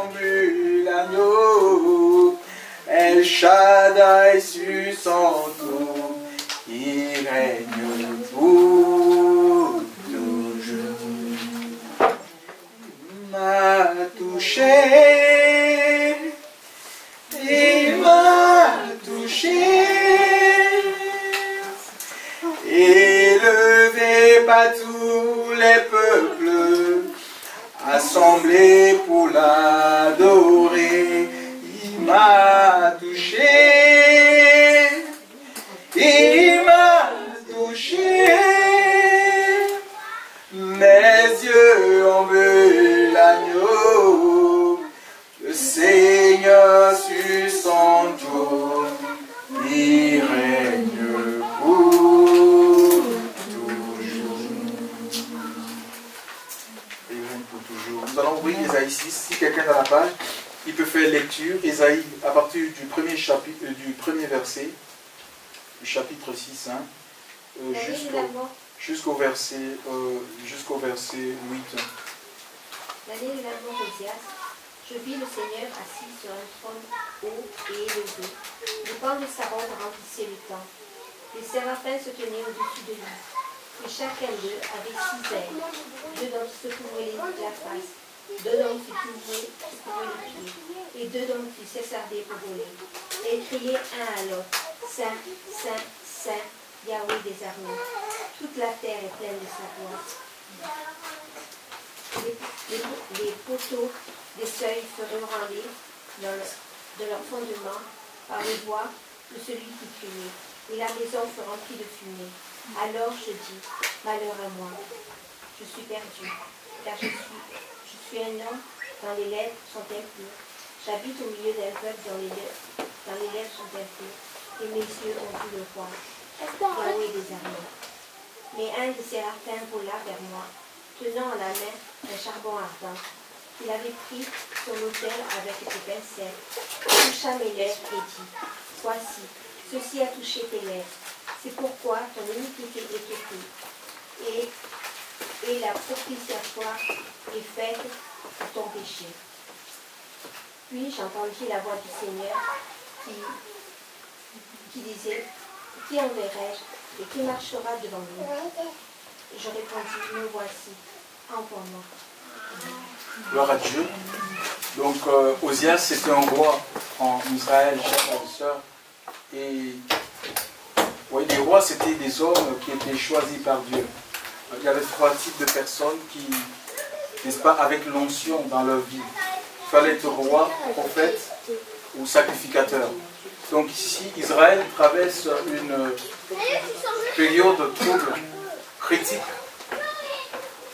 embue l'agneau, El Shaddai sur son trône, il règne pour toujours. Il m'a touché, il m'a touché, élevé par tous les peuples, assemblés pour l'adorer. Il m'a touché, il m'a touché, mes yeux ont vu l'agneau, le Seigneur sur son trône, il règne pour toujours. Il règne pour toujours. Nous allons ouvrir Ésaïe 6, si quelqu'un a la page. Il peut faire lecture, Ésaïe, à partir du premier chapitre, du premier verset, du chapitre 6, hein, jusqu'au verset 8. L'année de la mort d'Osias, je vis le Seigneur assis sur un trône haut et élevé. Le pan de sa robe remplissait le temple. Les séraphins se tenaient au-dessus de lui. Et chacun d'eux avait 6 ailes. 2 d'entre eux se couvraient la face. 2 d'entre eux se couvraient les pieds, et 2 d'entre eux s'essardaient pour voler. Et ils criaient un à l'autre, Saint, Saint, Saint, Yahweh des armées. Toute la terre est pleine de sa gloire. Les poteaux des seuils furent ébranlés de leur fondement par le voix de celui qui criait, et la maison fut remplie de fumée. Alors je dis, malheur à moi, je suis perdu, car je suis un homme dont les lèvres sont impures. J'habite au milieu d'un peuple dont les lèvres sont impures, et mes yeux ont vu le roi, Yahweh des armées. Mais un de ces séraphins vola vers moi, tenant en la main un charbon ardent. Il avait pris sur l'autel avec des pincettes, toucha mes lèvres et dit, voici, ceci a touché tes lèvres. C'est pourquoi ton iniquité est ôtée, et la propitiatoire est faite pour ton péché. Puis j'entendis la voix du Seigneur qui disait, qui enverrai-je et qui marchera devant nous? Je répondis, me voici, envoie-moi. Gloire à Dieu. Donc Osias c'était un roi en Israël, chers frères et sœurs. Et oui, les rois c'était des hommes qui étaient choisis par Dieu. Il y avait 3 types de personnes qui, n'est-ce pas, avec l'onction dans leur vie. Il fallait être roi, prophète ou sacrificateur. Donc ici, Israël traverse une période trouble, critique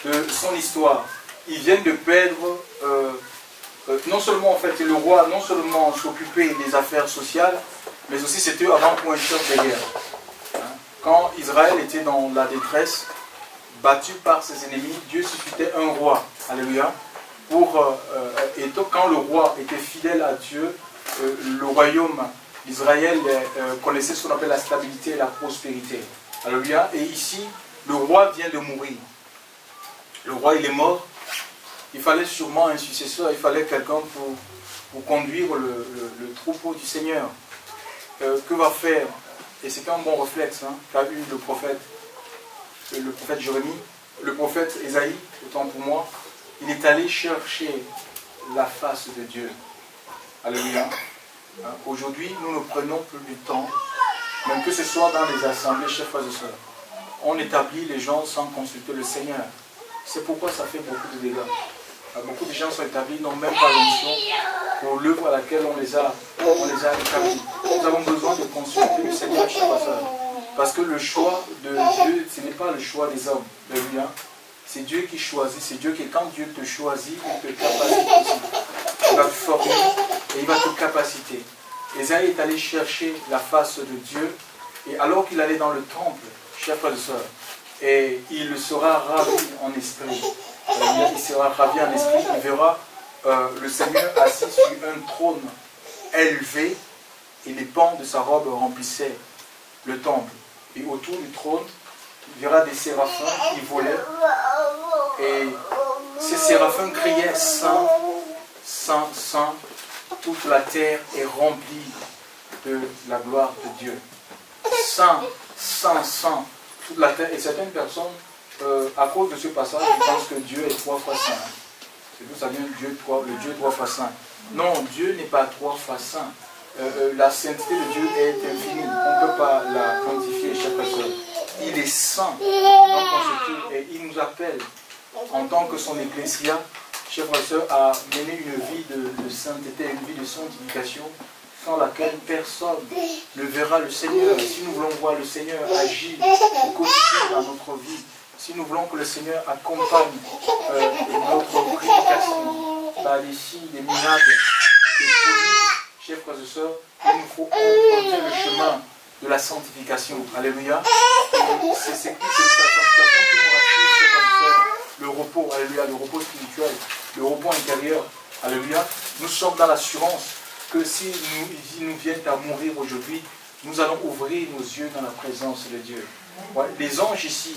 de son histoire. Ils viennent de perdre, non seulement en fait, le roi, non seulement s'occupait des affaires sociales, mais aussi c'était avant-pointeur des guerres. Quand Israël était dans la détresse, battu par ses ennemis, Dieu suscitait un roi. Alléluia. Et donc, quand le roi était fidèle à Dieu, le royaume d'Israël connaissait ce qu'on appelle la stabilité et la prospérité. Alléluia. Et ici, le roi vient de mourir. Le roi, il est mort. Il fallait sûrement un successeur, il fallait quelqu'un pour conduire le troupeau du Seigneur. Que va faire, et c'est un bon réflexe qu'a eu le prophète Jérémie, le prophète Ésaïe, autant pour moi, il est allé chercher la face de Dieu. Alléluia. Aujourd'hui, nous ne prenons plus du temps, même que ce soit dans les assemblées, chers frères et sœurs. On établit les gens sans consulter le Seigneur. C'est pourquoi ça fait beaucoup de dégâts. Beaucoup de gens sont établis, n'ont même pas l'onction pour l'œuvre à laquelle on les a établis. Nous avons besoin de consulter le Seigneur, chers frères et sœurs. Parce que le choix de Dieu, ce n'est pas le choix des hommes. Alléluia. C'est Dieu qui choisit. C'est Dieu qui, quand Dieu te choisit, il te capacite aussi. Il va te former et il va te capaciter. Ésaïe est allé chercher la face de Dieu. Et alors qu'il allait dans le temple, chers frères et sœurs, et il sera ravi en esprit. Il sera ravi en esprit. Il verra le Seigneur assis sur un trône élevé et les pans de sa robe remplissaient le temple. Et autour du trône, il verra des séraphins qui volaient. Et ces séraphins criaient Saint, saint, saint. Toute la terre est remplie de la gloire de Dieu. Saint, saint, saint. Toute la terre. Et certaines personnes, à cause de ce passage, pensent que Dieu est 3 fois saint. C'est d'où ça vient, le Dieu 3 fois saint. Non, Dieu n'est pas 3 fois saint. La sainteté de Dieu est infinie. On ne peut pas la quantifier, chers frères. Il est saint. Et il nous appelle, en tant que son ecclésia, chers frères et sœurs, à mener une vie de sainteté, une vie de sanctification, sans laquelle personne ne verra le Seigneur. Si nous voulons voir le Seigneur agir au quotidien dans notre vie, si nous voulons que le Seigneur accompagne notre prédication par les signes, les miracles, les produits, chers frères et sœurs, il nous faut emprunter le chemin de la sanctification. Alléluia. C'est cette sanctification qui nous rassure, chers frères et sœurs, le repos, alléluia, le repos spirituel, le repos intérieur. Alléluia. Nous sommes dans l'assurance que si nous viennent à mourir aujourd'hui, nous allons ouvrir nos yeux dans la présence de Dieu. Ouais, les anges ici,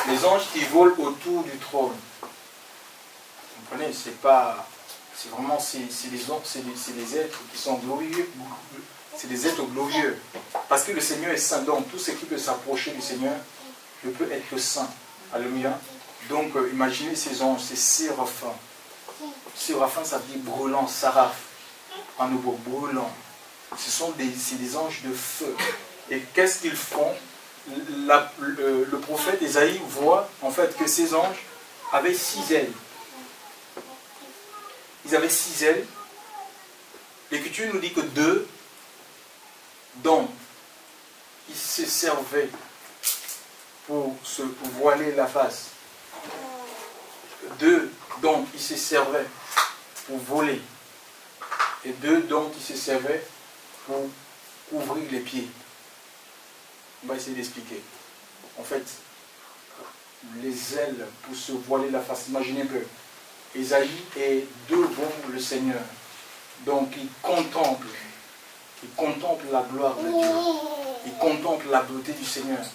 les anges qui volent autour du trône, vous comprenez, c'est vraiment, c'est des êtres qui sont glorieux, c'est des êtres glorieux, parce que le Seigneur est saint, donc tout ce qui peut s'approcher du Seigneur ne peut être que saint. Alléluia. Donc imaginez ces anges, ces séraphins. Séraphins, ça veut dire brûlant, saraph, en nouveau, brûlant. C'est des anges de feu. Et qu'est-ce qu'ils font? Le prophète Ésaïe voit en fait que ces anges avaient 6 ailes. Ils avaient 6 ailes. L'Écriture nous dit que 2 dont ils se servaient pour se voiler la face. 2 dont ils se servaient pour voler. Et 2 dont ils se servaient pour couvrir les pieds. On va essayer d'expliquer. En fait, les ailes pour se voiler la face. Imaginez que Ésaïe est devant le Seigneur. Donc il contemple la gloire de Dieu. Il contemple la beauté du Seigneur.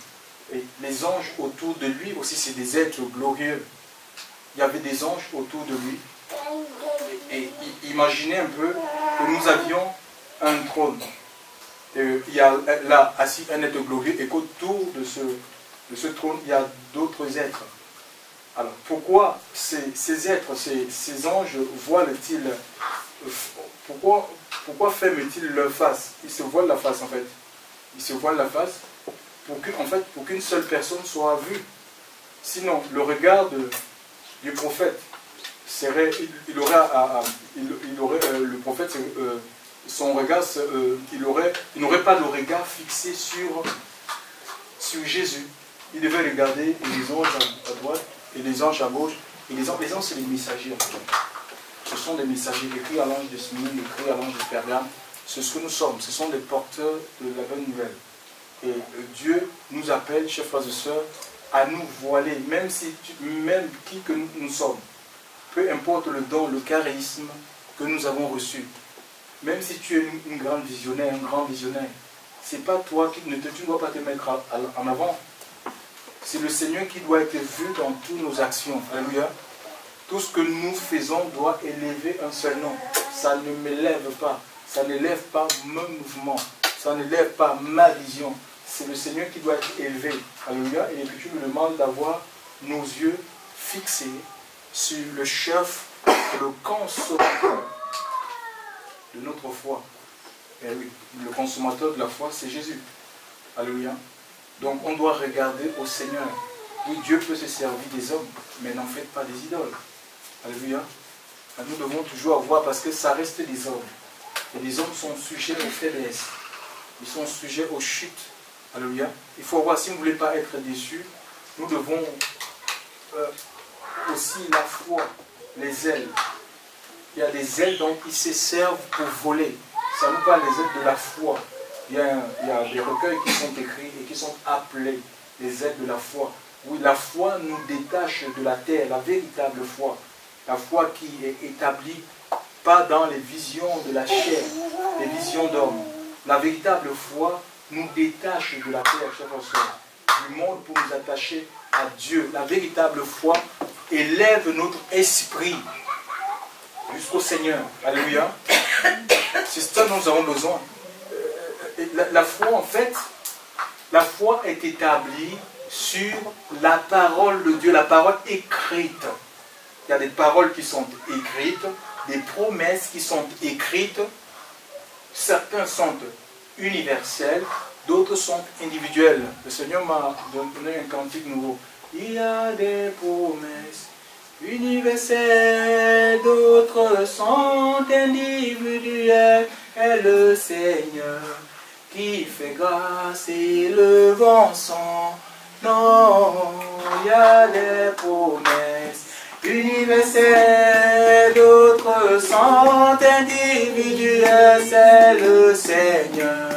Et les anges autour de lui aussi, c'est des êtres glorieux. Il y avait des anges autour de lui. Et imaginez un peu que nous avions un trône. Il y a là assis un être glorieux et qu'autour de ce trône, il y a d'autres êtres. Alors, pourquoi ces êtres, ces anges voilent-ils? Pourquoi ferment-ils leur face? Ils se voilent la face en fait. Ils se voilent la face pour qu'une seule personne soit vue. Sinon, le regard du prophète serait, le prophète, son regard, il n'aurait pas le regard fixé sur Jésus. Il devait regarder les anges à droite et les anges à gauche. Et les anges, c'est les messagers. Ce sont des messagers. Écrits à l'ange de Smyrne, écrits à l'ange de Pergame. C'est ce que nous sommes. Ce sont des porteurs de la bonne nouvelle. Et Dieu nous appelle, chers frères et sœurs, à nous voiler, même qui que nous sommes. Peu importe le don, le charisme que nous avons reçu. Même si tu es une grande visionnaire, un grand visionnaire, c'est pas toi tu ne dois pas te mettre en avant. C'est le Seigneur qui doit être vu dans toutes nos actions. Alléluia. Tout ce que nous faisons doit élever un seul nom. Ça ne m'élève pas. Ça n'élève pas mon mouvement. Ça n'élève pas ma vision. C'est le Seigneur qui doit être élevé. Alléluia. Et l'Écriture nous demande d'avoir nos yeux fixés sur le chef et le consommateur de notre foi. Et oui, le consommateur de la foi, c'est Jésus. Alléluia. Donc on doit regarder au Seigneur. Oui, Dieu peut se servir des hommes, mais n'en faites pas des idoles. Alléluia. Nous devons toujours avoir, parce que ça reste des hommes. Et les hommes sont sujets aux faiblesses. Ils sont sujets aux chutes. Alléluia. Il faut voir, si vous ne voulez pas être déçus, nous devons aussi la foi, les ailes. Il y a des ailes dont ils se servent pour voler. Ça nous parle des ailes de la foi. Il y a des recueils qui sont écrits et qui sont appelés les ailes de la foi. Oui, la foi nous détache de la terre, la véritable foi. La foi qui est établie pas dans les visions de la chair, les visions d'hommes. La véritable foi nous détache de la terre, chers frères, du monde pour nous attacher à Dieu. La véritable foi élève notre esprit jusqu'au Seigneur. Alléluia. C'est ça dont nous avons besoin. La foi, en fait, la foi est établie sur la parole de Dieu, la parole écrite. Il y a des paroles qui sont écrites, des promesses qui sont écrites. Certains sont universels, d'autres sont individuels. Le Seigneur m'a donné un cantique nouveau. Il y a des promesses universelles, d'autres sont individuelles. Et le Seigneur qui fait grâce et le vent son nom. Il y a des promesses universelles, d'autres sont individuelles. C'est le Seigneur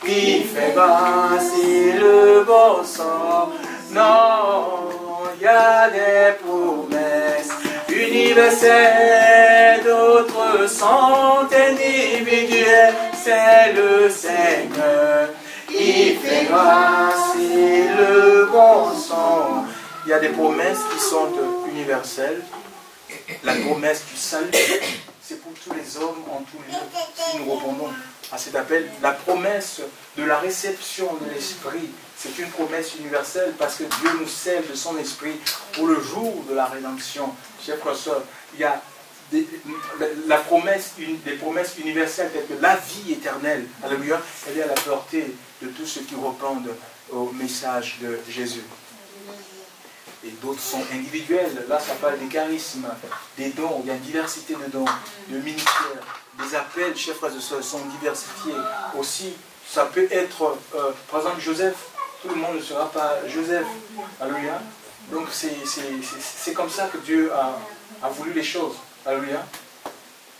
qui fait grâce et le bon sang. Non, il y a des promesses universelles, d'autres sont individuelles. C'est le Seigneur qui fait grâce et le bon sang. Il y a des promesses qui sont universelles. La promesse du salut, c'est pour tous les hommes en tout lieu. Si nous répondons à cet appel, la promesse de la réception de l'Esprit, c'est une promesse universelle parce que Dieu nous scelle de son Esprit pour le jour de la rédemption. Chers frères et sœurs, il y a des promesses universelles telles que la vie éternelle. Alléluia, elle est à la portée de tous ceux qui répondent au message de Jésus. Et d'autres sont individuels. Là, ça parle des charismes, des dons. Il y a une diversité de dons, de ministères. Des appels, chers frères et sœurs, sont diversifiés. Aussi, ça peut être, par exemple, Joseph. Tout le monde ne sera pas Joseph. Alléluia. Donc, c'est comme ça que Dieu a voulu les choses. Alléluia.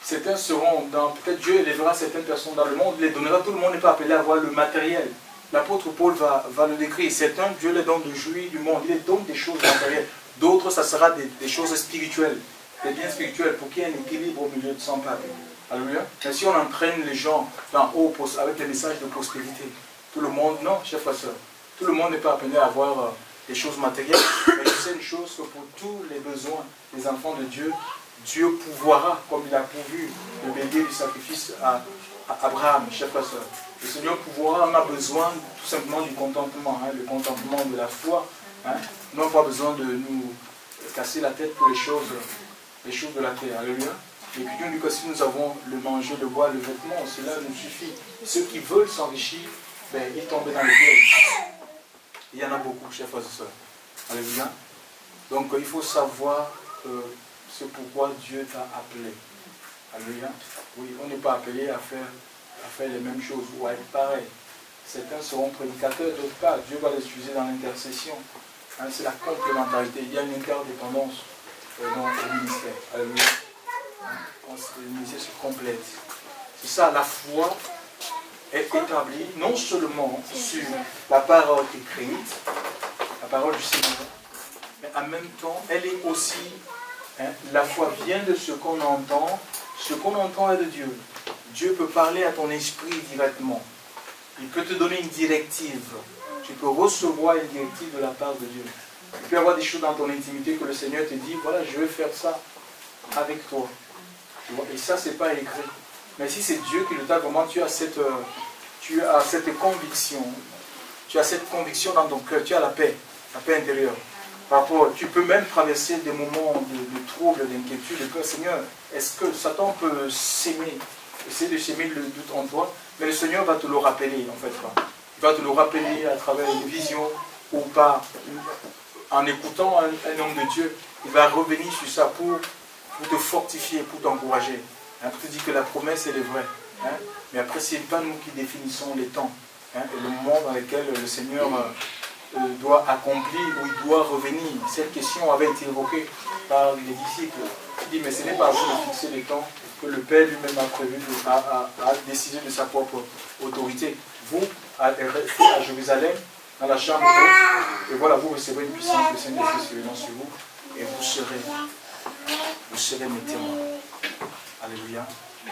Certains seront dans... Peut-être Dieu élèvera certaines personnes dans le monde, les donnera. Tout le monde n'est pas appelé à avoir le matériel. L'apôtre Paul va le décrire. Certains, Dieu les donne de jouir du monde. Il les donne des choses matérielles. D'autres, ça sera des choses spirituelles. Des biens spirituels pour qu'il y ait un équilibre au milieu de son peuple. Alléluia. Mais si on entraîne les gens d'en haut avec des messages de prospérité, tout le monde, non, chers frères et sœurs, tout le monde n'est pas appelé à avoir des choses matérielles. Mais je sais une chose, que pour tous les besoins des enfants de Dieu, Dieu pourvoira, comme il a pourvu le bélier du sacrifice à Abraham, chers frères et sœurs. Le Seigneur pourvoira, on a besoin tout simplement du contentement, hein, le contentement de la foi. Hein. On n'a pas besoin de nous casser la tête pour les choses de la terre. Alléluia. L'Écriture dit que si nous avons le manger, le boire, le vêtement, cela nous suffit. Ceux qui veulent s'enrichir, ben, ils tombent dans le piège. Il y en a beaucoup, chers frères et sœurs. Alléluia. Donc il faut savoir ce pourquoi Dieu t'a appelé. Alléluia. Oui, on n'est pas appelé à faire les mêmes choses ou à être pareil. Certains seront prédicateurs, d'autres pas. Dieu va les utiliser dans l'intercession. Hein, c'est la complémentarité. Il y a une interdépendance dans le ministère. Alléluia. Le ministère se complète. C'est ça, la foi est établie non seulement sur la parole écrite, la parole du Seigneur, mais en même temps, elle est aussi, hein, la foi vient de ce qu'on entend. Ce qu'on entend est de Dieu. Dieu peut parler à ton esprit directement. Il peut te donner une directive. Tu peux recevoir une directive de la part de Dieu. Il peut y avoir des choses dans ton intimité que le Seigneur te dit, voilà, je vais faire ça avec toi. Et ça, ce n'est pas écrit. Mais si c'est Dieu qui le t'a, comment tu as cette conviction. Tu as cette conviction dans ton cœur. Tu as la paix intérieure. Par rapport, tu peux même traverser des moments de trouble, d'inquiétude, de peur. Seigneur, est-ce que Satan peut s'aimer, essayer de s'aimer le doute en toi? Mais le Seigneur va te le rappeler, en fait. Il va te le rappeler à travers une vision ou pas. En écoutant un homme de Dieu, il va revenir sur ça pour te fortifier, pour t'encourager. Hein, pour te dire que la promesse, elle est vraie. Hein, mais après, ce n'est pas nous qui définissons les temps. Hein, et le moment dans lequel le Seigneur doit accomplir ou il doit revenir. Cette question avait été évoquée par les disciples. Il dit, mais ce n'est pas à vous de fixer les temps que le Père lui-même a prévu, a décidé de sa propre autorité. Vous, restez à Jérusalem, dans la chambre haute, et voilà, vous recevrez une puissance de Saint-Esprit sur vous, et vous serez mes témoins. Alléluia.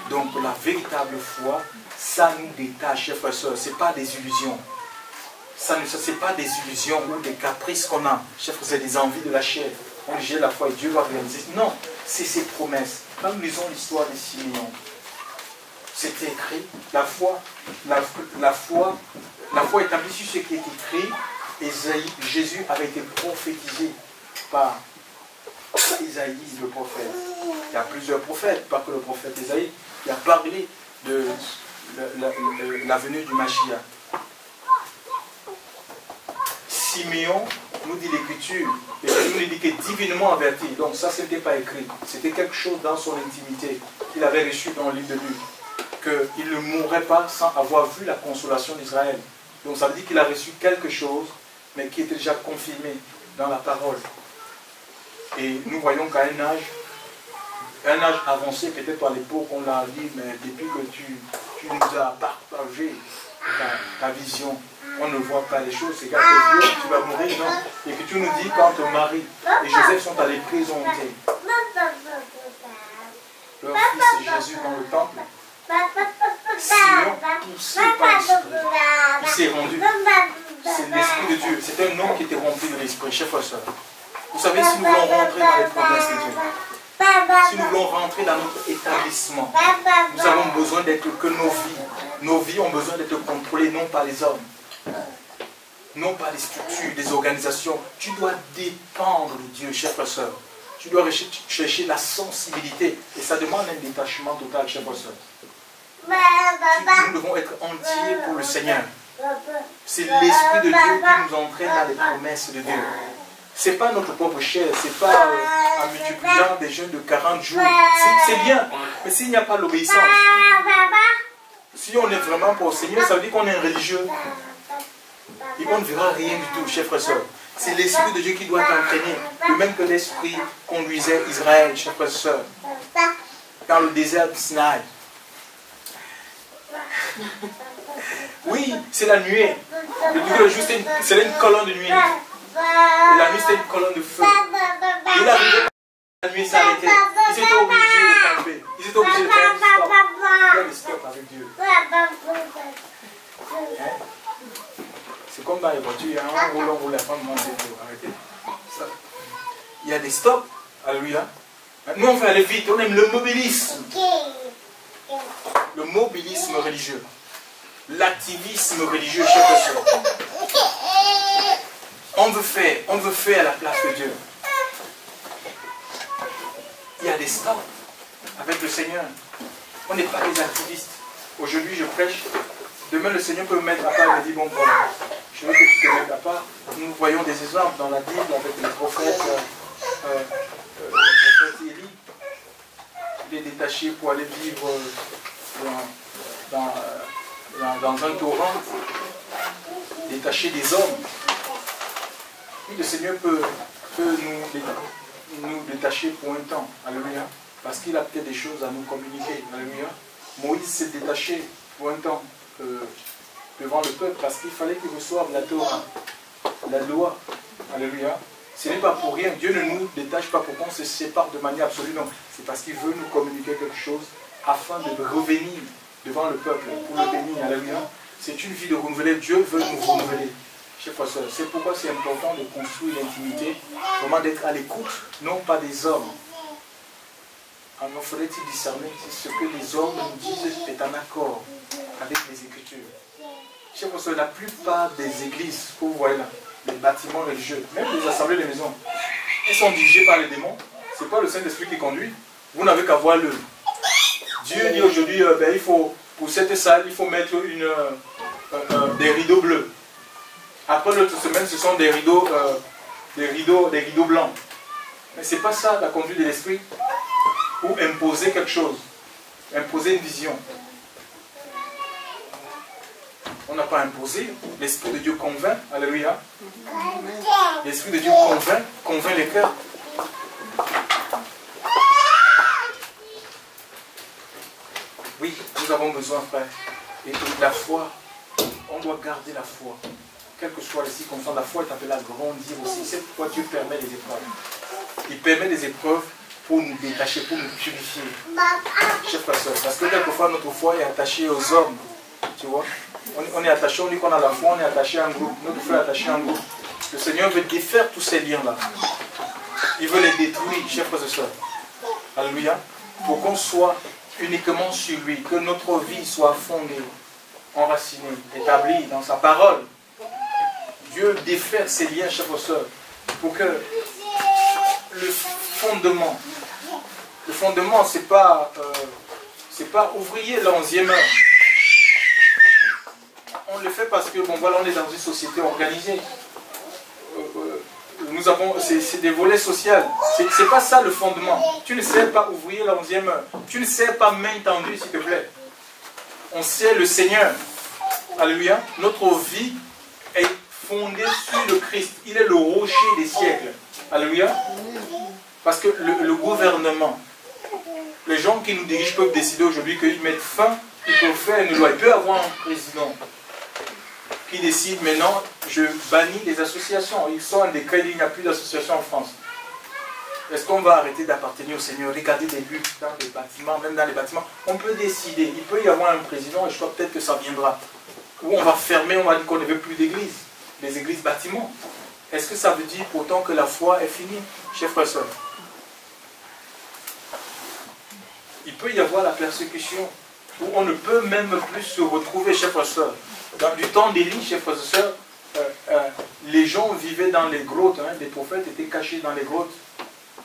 Donc la véritable foi, ça nous détache, chers frères et sœurs, ce n'est pas des illusions. Ce n'est pas des illusions ou des caprices qu'on a. Chers frères, c'est des envies de la chair. On dit, j'ai la foi et Dieu va réaliser. Non, c'est ses promesses. Quand nous lisons l'histoire de Simeon, c'était écrit, la foi établie sur ce qui est écrit. Ésaïe, Jésus avait été prophétisé par Ésaïe, le prophète. Il y a plusieurs prophètes, pas que le prophète Ésaïe, qui a parlé de la venue du Mashiach. Simeon nous dit l'Écriture, l'Écriture nous dit qu'il est divinement averti. Donc ça, ce n'était pas écrit. C'était quelque chose dans son intimité qu'il avait reçu dans le livre de Luc. Qu'il ne mourrait pas sans avoir vu la consolation d'Israël. Donc ça veut dire qu'il a reçu quelque chose, mais qui était déjà confirmé dans la parole. Et nous voyons qu'à un âge avancé, peut-être à l'époque, on l'a dit, mais depuis que tu nous as partagé ta vision, on ne voit pas les choses, c'est quand tu es vieux, tu vas mourir, non? Et que tu nous dis quand ton mari et Joseph sont allés présenter leur fils Jésus dans le temple, Simeon, poussé par l'esprit, il s'est rendu. C'est l'esprit de Dieu. C'est un homme qui était rempli de l'esprit, chers frères et sœurs. Vous savez, si nous voulons rentrer dans les promesses de Dieu, si nous voulons rentrer dans notre établissement, nous avons besoin d'être que nos vies ont besoin d'être contrôlées non par les hommes, non par les structures, les organisations. Tu dois dépendre de Dieu, chers frères et sœurs. Tu dois chercher la sensibilité. Et ça demande un détachement total, chers frères et sœurs. Nous devons être entiers pour le Seigneur. C'est l'Esprit de Dieu qui nous entraîne dans les promesses de Dieu. Ce n'est pas notre propre chair, ce n'est pas en multipliant des jeûnes de 40 jours. C'est bien, mais s'il n'y a pas l'obéissance, si on est vraiment pour le Seigneur, ça veut dire qu'on est un religieux. Et on ne verra rien du tout, chers frères et sœurs. C'est l'Esprit de Dieu qui doit t'entraîner, de même que l'Esprit conduisait Israël, chers frères et sœurs, dans le désert du Sinaï. Oui, c'est la nuée. Le jour, c'est une colonne de nuée. Et la nuit, c'était une colonne de feu. Et il arrivait, la nuit s'arrêtait. Ils étaient obligés de camper. Ils étaient obligés de faire du stop avec Dieu. Hein? C'est comme dans les voitures. Hein? On roule la femme monter pour arrêter. Ça. Il y a des stops. Alléluia. Nous, on veut aller vite. On aime le mobilisme. Le mobilisme religieux. L'activisme religieux, chers frères et sœurs. On veut faire à la place de Dieu. Il y a des stops avec le Seigneur. On n'est pas des activistes. Aujourd'hui, je prêche. Demain, le Seigneur peut me mettre à part et me dire, bon, voilà, je veux que tu te mettes à part. Nous voyons des exemples dans la Bible avec les prophètes. Le prophète Élie, il est détaché pour aller vivre dans un torrent, détaché des hommes. Et le Seigneur peut nous détacher pour un temps. Alléluia. Parce qu'il a peut-être des choses à nous communiquer. Alléluia. Moïse s'est détaché pour un temps devant le peuple parce qu'il fallait qu'il reçoive la Torah, la loi. Alléluia. Ce n'est pas pour rien. Dieu ne nous détache pas pour qu'on se sépare de manière absolue. Non. C'est parce qu'il veut nous communiquer quelque chose afin de revenir devant le peuple pour le bénir. Alléluia. C'est une vie de renouveler. Dieu veut nous renouveler. Chers frères et sœurs, c'est pourquoi c'est important de construire l'intimité, vraiment d'être à l'écoute, non pas des hommes. Alors faudrait-il discerner si ce que les hommes nous disent est en accord avec les Écritures. Chers frères et sœurs, la plupart des églises que vous voyez là, les bâtiments religieux, même les assemblées de maisons, elles sont dirigées par les démons. Ce n'est pas le Saint-Esprit qui conduit. Vous n'avez qu'à voir l'œuvre. Dieu dit aujourd'hui, il faut, pour cette salle, il faut mettre des rideaux bleus. Après l'autre semaine, ce sont des rideaux blancs. Mais ce n'est pas ça la conduite de l'esprit. Ou imposer quelque chose. Imposer une vision. On n'a pas imposé. L'Esprit de Dieu convainc. Alléluia. L'Esprit de Dieu convainc les cœurs. Oui, nous avons besoin, frère. Et la foi, on doit garder la foi. Quelles que soient les circonstances, la foi est appelée à grandir aussi. C'est pourquoi Dieu permet les épreuves. Il permet des épreuves pour nous détacher, pour nous purifier. Chers frères et sœurs, parce que quelquefois notre foi est attachée aux hommes. Tu vois, on est attaché, on dit qu'on a la foi, on est attaché à un groupe. Notre foi est attachée à un groupe. Le Seigneur veut défaire tous ces liens-là. Il veut les détruire, chers frères et sœurs. Alléluia. pour qu'on soit uniquement sur lui, que notre vie soit fondée, enracinée, établie dans sa parole. Dieu défait ses liens, chers sœurs, pour que le fondement, c'est pas ouvrier la 11e heure. On le fait parce que, bon voilà, on est dans une société organisée. Nous avons, c'est des volets sociaux. C'est pas ça le fondement. Tu ne sais pas ouvrier la 11e heure. Tu ne sais pas main tendue, s'il te plaît. On sait le Seigneur. Alléluia. Notre vie est fondée sur le Christ. Il est le rocher des siècles. Alléluia. Parce que le gouvernement, les gens qui nous dirigent peuvent décider aujourd'hui qu'ils mettent fin, ils peuvent faire une loi. Il peut y avoir un président qui décide maintenant, je bannis les associations. Ils sont un décret, il n'y a plus d'associations en France. Est-ce qu'on va arrêter d'appartenir au Seigneur? Regardez des luttes dans les bâtiments, même dans les bâtiments. On peut décider, il peut y avoir un président, et je crois peut-être que ça viendra. Où on va fermer, on va dire qu'on ne veut plus d'église. Les églises bâtiments. Est-ce que ça veut dire pourtant que la foi est finie, chers frères et sœurs? Il peut y avoir la persécution, où on ne peut même plus se retrouver, chers frères et sœurs. Dans du temps d'Élie, chers frères et sœurs, les gens vivaient dans les grottes, hein, les prophètes étaient cachés dans les grottes,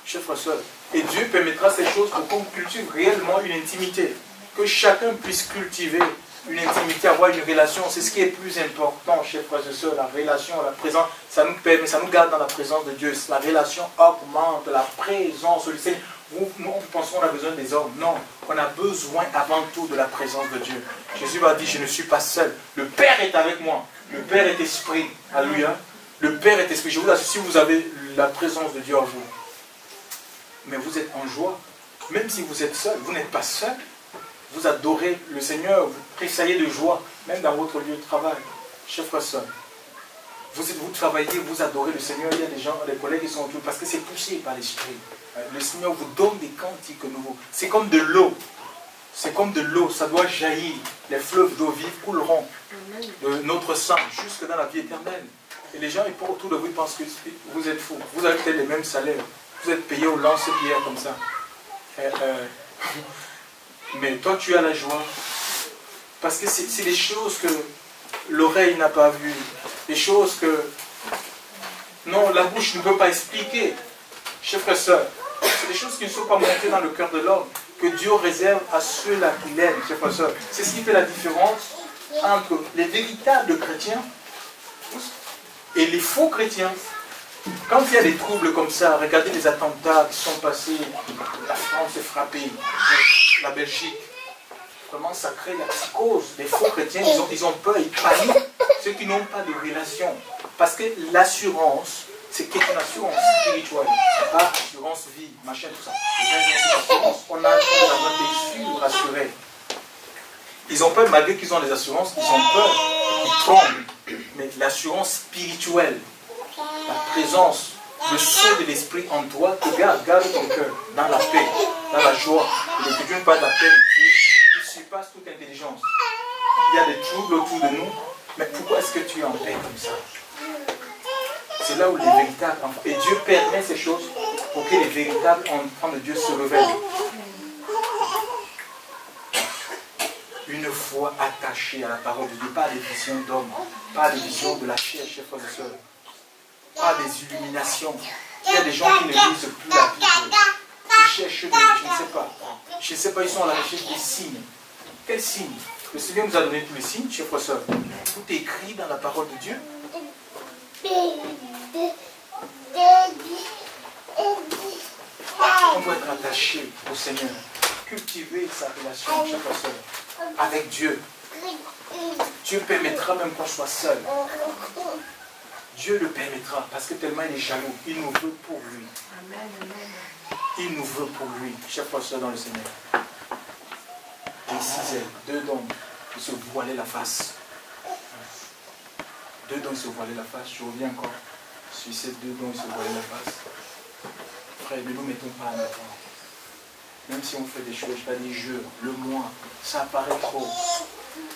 chers frères et sœurs. Et Dieu permettra ces choses pour qu'on cultive réellement une intimité, que chacun puisse cultiver une intimité, avoir une relation. C'est ce qui est plus important, chers frères et sœurs, la relation, la présence, ça nous permet, ça nous garde dans la présence de Dieu. La relation augmente la présence du Seigneur. Nous pensons qu'on a besoin des hommes. Non, on a besoin avant tout de la présence de Dieu. Jésus va dire, je ne suis pas seul. Le Père est avec moi. Le Père est esprit. Alléluia. Le Père est esprit. Je vous assure, si vous avez la présence de Dieu en vous, mais vous êtes en joie. Même si vous êtes seul, vous n'êtes pas seul. Vous adorez le Seigneur, vous tressaillez de joie, même dans votre lieu de travail. Chers frères et sœurs, vous travaillez, vous adorez le Seigneur. Il y a des gens, des collègues qui sont autour, parce que c'est poussé par l'Esprit. Le Seigneur vous donne des cantiques nouveaux. C'est comme de l'eau. C'est comme de l'eau, ça doit jaillir. Les fleuves d'eau vive couleront de notre sang jusque dans la vie éternelle. Et les gens, ils partent autour de vous, ils pensent que vous êtes fous. Vous avez peut-être les mêmes salaires. Vous êtes payé au lance-pierre comme ça. Mais toi, tu as la joie. Parce que c'est des choses que l'oreille n'a pas vues. Des choses que... Non, la bouche ne peut pas expliquer. Chers frères et sœurs, c'est des choses qui ne sont pas montées dans le cœur de l'homme, que Dieu réserve à ceux-là qu'il aime, chers frères et sœurs. C'est ce qui fait la différence entre les véritables chrétiens et les faux chrétiens. Quand il y a des troubles comme ça, regardez les attentats qui sont passés, la France est frappée, la Belgique, comment ça crée la psychose. Les faux chrétiens, ils ont peur, ils paniquent, ceux qui n'ont pas de relation. Parce que l'assurance, c'est une assurance spirituelle, pas assurance vie, machin, tout ça. On a des sûrs rassurés. Ils ont peur, malgré qu'ils ont des assurances, ils ont peur, ils tremblent. Mais l'assurance spirituelle, la présence, le sceau de l'esprit en toi te garde ton cœur dans la paix, dans la joie. Et que Dieu ne parle de la paix de Dieu qui surpasse toute intelligence. Il y a des troubles autour de nous, mais pourquoi est-ce que tu es en paix comme ça? C'est là où les véritables enfants, et Dieu permet ces choses pour que les véritables enfants de Dieu se révèlent. Une foi attachée à la parole de Dieu, pas à des visions d'hommes, pas à des visions de la chair, chers frères et sœurs. Pas des illuminations. Il y a des gens qui ne lisent plus la Bible. Ils cherchent des... Je ne sais pas, ils sont à la recherche des signes. Quels signes? Le Seigneur nous a donné tous les signes, chers frères et sœurs. Tout est écrit dans la parole de Dieu. On doit être attaché au Seigneur. Cultiver sa relation, chers frères et sœurs, avec Dieu. Dieu permettra même qu'on soit seul. Dieu le permettra, parce que tellement il est jaloux. Il nous veut pour lui. Il nous veut pour lui. Chaque fois seul dans le Seigneur. Des 6 ailes, 2 dons, ils se voilaient la face. 2 dons, ils se voilaient la face. Je reviens encore sur ces 2 dons, ils se voilaient la face. Frère, ne nous mettons pas en avant. Même si on fait des choses, je vais dire je, le moi, ça apparaît trop.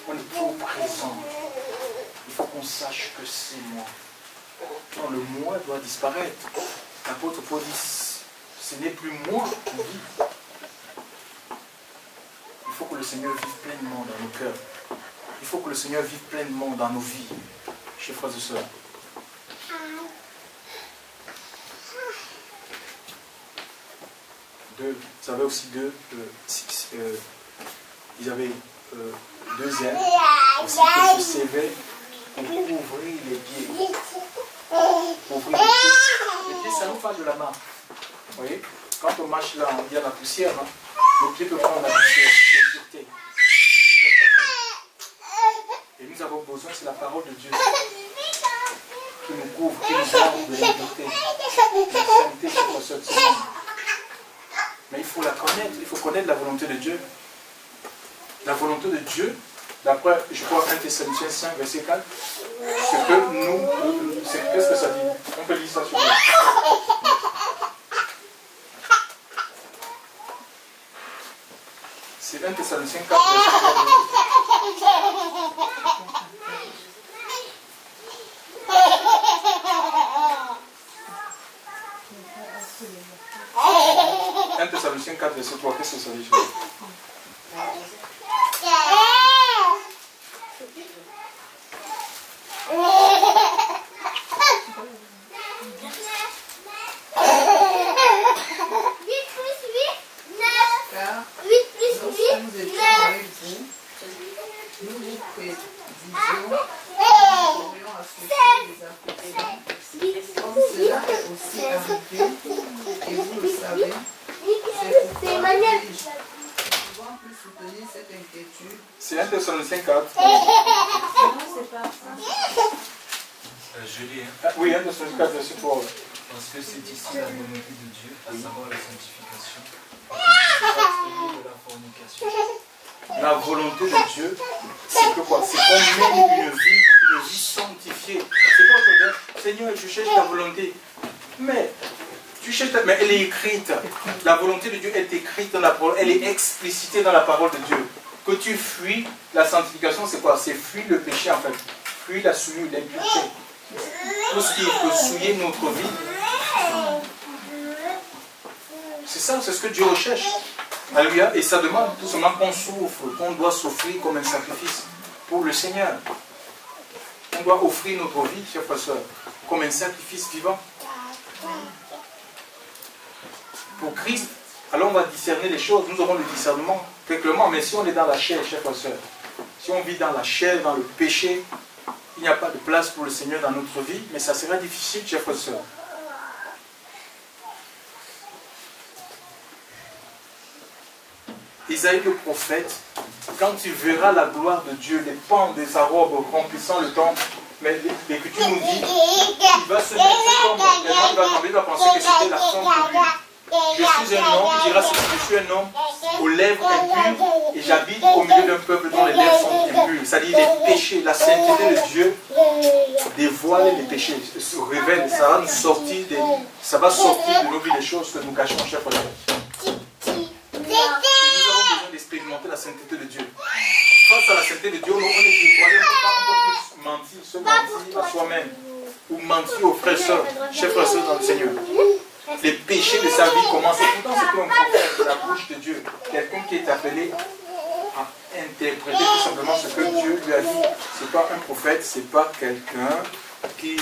On est trop présent. Il faut qu'on sache que c'est moi. Non, le moi doit disparaître. L'apôtre Paul dit, ce n'est plus moi qui vis, Seigneur vive pleinement dans nos cœurs. Il faut que le Seigneur vive pleinement dans nos vies, chers frères et sœurs. Vous avez aussi ils avaient deux ailes aussi qui se servaient pour ouvrir les pieds. Ouvrir les pieds. Les pieds, ça nous parle de la marche. Vous voyez, quand on marche là, il y a la poussière. Hein. Le pied peut prendre la poussière, la pureté. Et nous avons besoin, c'est la parole de Dieu qui nous couvre, qui nous garde de l'impureté, de la sainteté sur notre semaine. Mais il faut la connaître, il faut connaître la volonté de Dieu. La volonté de Dieu, d'après, je crois, 1 Thessaloniciens 5, verset 4, c'est que nous, qu'est-ce que ça dit? On peut lire ça sur nous. C'est 1 Thessaloniciens 4, verset 3. 1 Thessaloniciens 4, verset 3, qu'est-ce que ça dit? C'est 1 Thessaloniciens 4. Je lis. Oui, 1 Thessaloniciens 4, verset 3. Parce que c'est ici la volonté de Dieu, à savoir la sanctification, de la fornication. La volonté de Dieu, c'est que quoi? C'est qu'on mène une vie sanctifiée. C'est pas que dire, Seigneur, je cherche ta volonté. Mais tu cherches mais elle est écrite. La volonté de Dieu est écrite dans la parole, elle est explicitée dans la parole de Dieu. Que tu fuis la sanctification, c'est quoi? C'est fuir le péché en fait. Fuir la souillure, l'impureté. Tout ce qui peut souiller notre vie. C'est ça, c'est ce que Dieu recherche. Alléluia. Et ça demande tout simplement qu'on souffre, qu'on doit s'offrir comme un sacrifice pour le Seigneur. On doit offrir notre vie, chers frères et sœurs, comme un sacrifice vivant. Pour Christ, alors on va discerner les choses. Nous aurons le discernement très clairement, mais si on est dans la chair, chers frères et sœurs, si on vit dans la chair, dans le péché, il n'y a pas de place pour le Seigneur dans notre vie, mais ça sera difficile, chers frères et sœurs. Isaïe le prophèt, quand tu verras la gloire de Dieu, les pans de sa robe remplissant le temple, mais l'Écriture nous dit, il va se mettre comme les gens va tomber, il va penser que c'était la femme de lui. Je suis un homme, il dira, je suis un homme aux lèvres impures et j'habite au milieu d'un peuple dont les lèvres sont impures. C'est-à-dire les péchés, la sainteté de Dieu dévoile les péchés, se révèle, ça va nous sortir, ça va sortir de nos vies les choses que nous cachons, chers frères. Nous avons besoin d'expérimenter la sainteté de Dieu. Face à la sainteté de Dieu, on est dévoilé, on peut plus mentir, se mentir à soi-même ou mentir aux frères et sœurs, chers frères et sœurs dans le Seigneur. Les péchés de sa vie commencent. Et pourtant, c'est un prophète de la bouche de Dieu. Quelqu'un qui est appelé à interpréter tout simplement ce que Dieu lui a dit. Ce n'est pas un prophète, ce n'est pas quelqu'un qui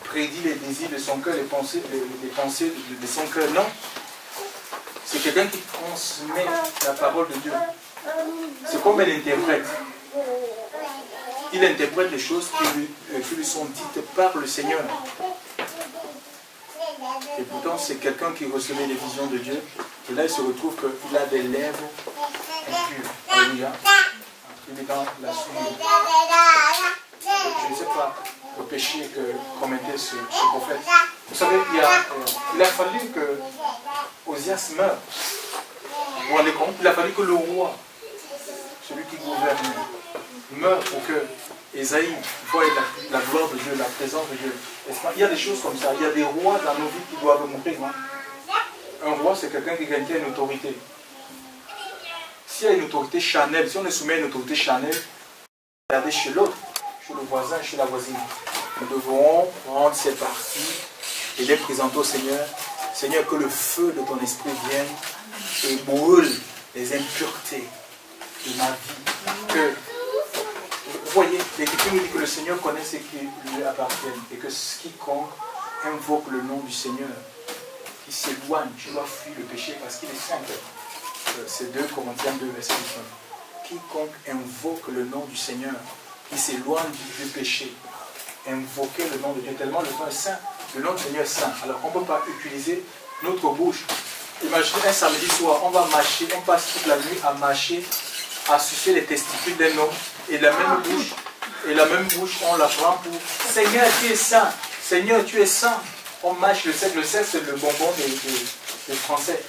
prédit les désirs de son cœur, les pensées de son cœur. Non. C'est quelqu'un qui transmet la parole de Dieu. C'est comme elle interprète. Il interprète les choses qui lui sont dites par le Seigneur. Et pourtant, c'est quelqu'un qui recevait les visions de Dieu. Et là, il se retrouve qu'il a des lèvres impures. Alléluia. Il est dans la souillure. Je ne sais pas le péché que commettait ce prophète. Vous savez, il a fallu que Osias meure. Vous vous rendez compte? Il a fallu que le roi, celui qui gouverne, meure pour que Ésaïe voie la gloire de Dieu, la présence de Dieu. Il y a des choses comme ça. Il y a des rois dans nos vies qui doivent mourir. Un roi, c'est quelqu'un qui gagne une autorité. S'il y a une autorité charnelle, si on est soumis à une autorité charnelle, regardez chez l'autre, chez le voisin, chez la voisine. Nous devrons prendre cette partie et les présenter au Seigneur. Seigneur, que le feu de ton esprit vienne et brûle les impuretés de ma vie. Que, vous voyez, l'Écriture nous dit que le Seigneur connaît ce qui lui appartient et que quiconque invoque le nom du Seigneur, qui s'éloigne, tu dois fuir le péché parce qu'il est saint. C'est 2 Corinthiens 2, verset 19. Quiconque invoque le nom du Seigneur, qui s'éloigne du péché, invoquer le nom de Dieu, tellement le nom est saint, le nom du Seigneur est saint. Alors on ne peut pas utiliser notre bouche. Imaginez un samedi soir, on va marcher, on passe toute la nuit à marcher, à sucer les testicules d'un homme, et la même bouche, on la prend pour Seigneur, tu es saint, Seigneur, tu es saint. On mâche le sel c'est le bonbon des Français.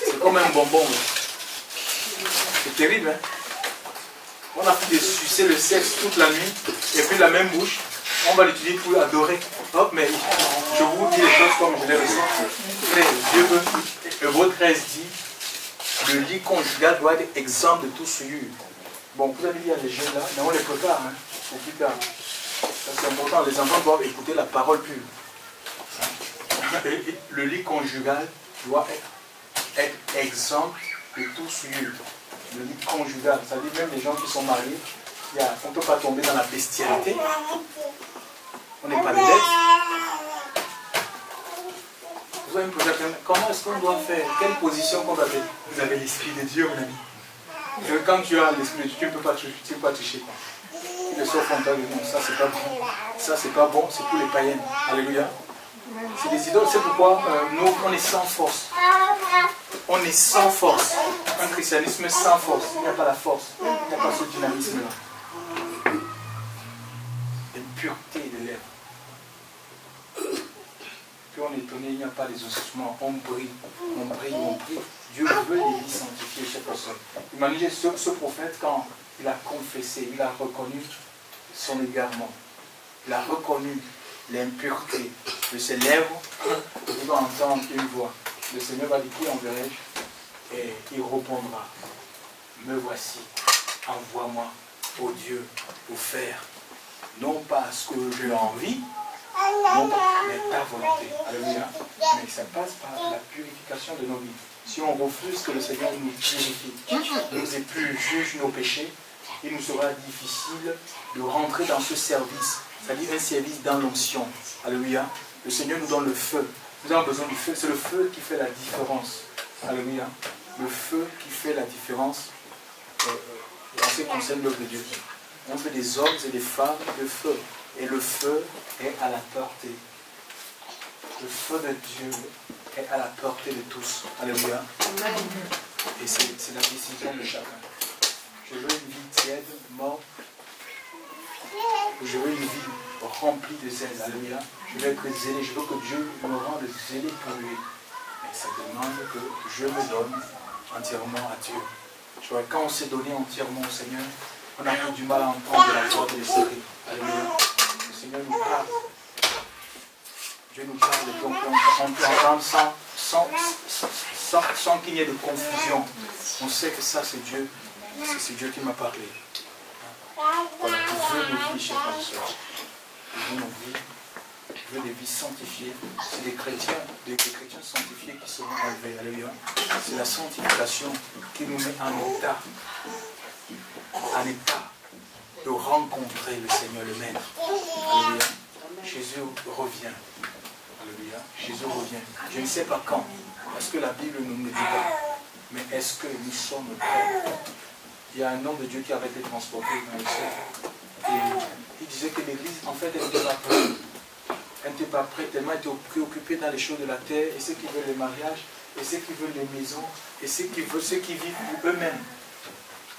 C'est comme un bonbon. C'est terrible, hein? On a pu sucer le sexe toute la nuit, et puis la même bouche, on va l'utiliser pour adorer. Hop, mais je vous dis les choses comme je les ressens. Dieu veut. Hébreux 13 dit, le lit conjugal doit être exempt de tout souillure. Bon, vous avez dit, il y a des jeunes là, mais on les prépare, hein, pour plus tard. Ça c'est important, les enfants doivent écouter la parole pure. Et le lit conjugal doit être exempt de tout souillure. Le lit conjugal, ça dit même les gens qui sont mariés, on ne peut pas tomber dans la bestialité. On n'est pas des bêtes. Vous avez me posé la question, comment est-ce qu'on doit faire? Quelle position qu'on doit faire? Vous avez l'Esprit de Dieu, mon ami. Quand tu as l'Esprit de Dieu, tu ne peux pas toucher. Tu le sors frontal, non, ça c'est pas bon. Ça c'est pas bon, c'est pour les païens. Alléluia. C'est des idoles, c'est pourquoi nous, on est sans force. On est sans force. Un christianisme sans force. Il n'y a pas la force. Il n'y a pas ce dynamisme-là. Une pureté de lèvres. Puis on est étonné, il n'y a pas les ossements. On brille, on brille, on brille. Dieu veut les vies sanctifiées chaque personne. Imaginez ce prophète quand il a confessé, il a reconnu son égarement. Il a reconnu l'impureté de ses lèvres. Il va entendre une voix. Le Seigneur va dire, qui enverrai-je? Et il répondra, me voici, envoie-moi, ô Dieu, pour faire, non pas ce que j'ai envie, non pas, mais ta volonté. Alléluia. Mais ça passe par la purification de nos vies. Si on refuse que le Seigneur nous purifie, nous épure, juge nos péchés, il nous sera difficile de rentrer dans ce service, c'est-à-dire un service dans l'onction. Alléluia. Le Seigneur nous donne le feu. Nous avons besoin du feu. C'est le feu qui fait la différence. Alléluia. Le feu qui fait la différence en ce qui concerne l'œuvre de Dieu. On fait des hommes et des femmes de feu. Et le feu est à la portée. Le feu de Dieu est à la portée de tous. Alléluia. Et c'est la décision de chacun. Je veux une vie tiède, morte. Je veux une vie remplie de zèle. Alléluia. Je veux être zélé. Je veux que Dieu me rende zélé pour lui. Mais ça demande que je me donne entièrement à Dieu. Tu vois, quand on s'est donné entièrement au Seigneur, on a eu du mal à entendre la voix de l'Esprit. Alléluia. Le Seigneur nous parle. Dieu nous parle et donc on peut entendre sans qu'il y ait de confusion. On sait que ça c'est Dieu. C'est Dieu qui m'a parlé. Voilà, je veux nos vies, chers frères et sœurs. Je veux nos vies. Je veux des vies sanctifiées. C'est des chrétiens sanctifiés qui seront enlevés. Alléluia. C'est la sanctification qui nous met en état de rencontrer le Seigneur, le Maître. Alléluia. Jésus revient. Alléluia. Jésus revient. Je ne sais pas quand, parce que la Bible ne nous dit pas. Mais est-ce que nous sommes prêts? Il y a un homme de Dieu qui avait été transporté dans le ciel. Et il disait que l'Église, en fait, elle n'était pas prête. Elle n'était pas prête, tellement elle était préoccupée dans les choses de la terre, et ceux qui veulent les mariages, et ceux qui veulent les maisons, et ceux qui vivent pour eux-mêmes.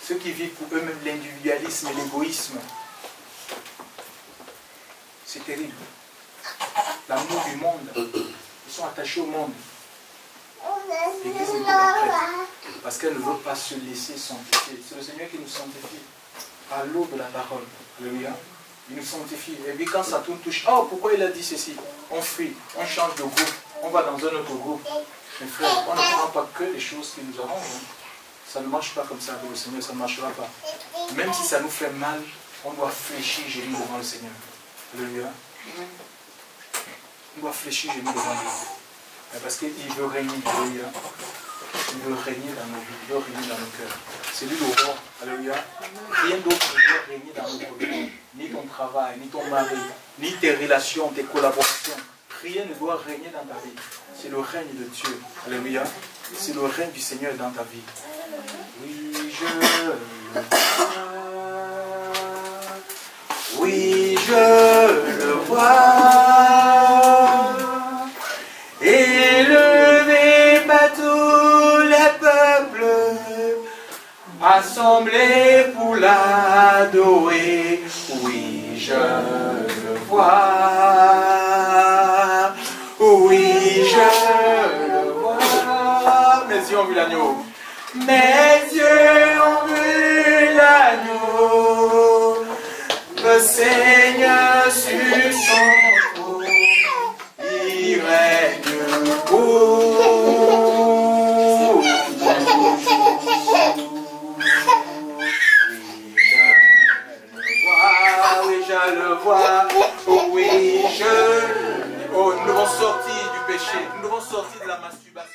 Ceux qui vivent pour eux-mêmes l'individualisme et l'égoïsme. C'est terrible. L'amour du monde. Ils sont attachés au monde. L'Église n'est pas prête. Parce qu'elle ne veut pas se laisser sanctifier. C'est le Seigneur qui nous sanctifie. À l'eau de la parole. Alléluia. Il nous sanctifie. Et puis quand Satan touche, oh pourquoi il a dit ceci? On fuit, on change de groupe, on va dans un autre groupe. Mes frères, on ne prend pas que les choses qui nous arrangent. Ça ne marche pas comme ça avec le Seigneur, ça ne marchera pas. Même si ça nous fait mal, on doit fléchir génie devant le Seigneur. Alléluia. On doit fléchir génie devant Dieu. Parce qu'il veut régner. Alléluia. Il veut régner dans nos vies, il veut régner dans nos cœurs. C'est lui le roi. Alléluia. Rien d'autre ne doit régner dans notre vie. Ni ton travail, ni ton mari, ni tes relations, tes collaborations. Rien ne doit régner dans ta vie. C'est le règne de Dieu. Alléluia. C'est le règne du Seigneur dans ta vie. Oui, je le vois. Oui, je le vois. Élevé par tous les peuples, assemblés pour l'adorer. Oui, je le vois. Oui, je le vois. Mes yeux ont vu l'agneau. Mes yeux ont vu l'agneau. Le Seigneur sur son trône, il règne pour oui, je le vois. Oui, nous devons sortir du péché. Nous devons sortir de la masturbation.